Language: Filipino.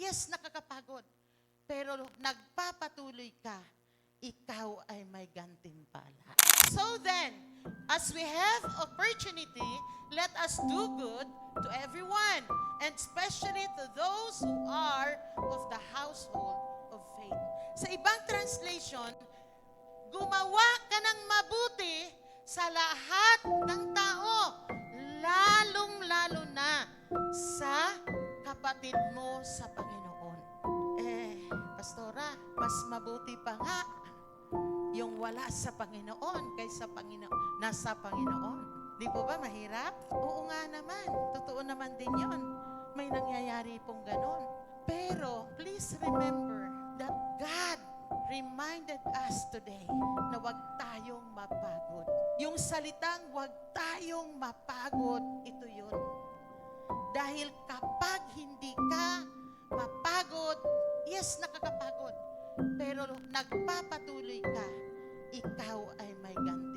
yes, nakakapagod. Pero nagpapatuloy ka, ikaw ay may gantimpala. So then, as we have opportunity, let us do good to everyone, and especially to those who are of the household of faith. Sa ibang translation, gumawa ka ng mabuti sa lahat ng tao, lalong-lalo na sa kapatid mo sa Panginoon. Pastora, mas mabuti pa nga yung wala sa Panginoon kaysa nasa Panginoon. Di po ba mahirap? Oo nga naman. Totoo naman din yon. May nangyayari pong ganon. Pero, please remember that God reminded us today na huwag tayong mapagod. Yung salitang huwag tayong mapagod, ito yun. Dahil kapag hindi ka mapagod, yes, nakakapagod, pero nagpapatuloy ka, ikaw ay may ganti.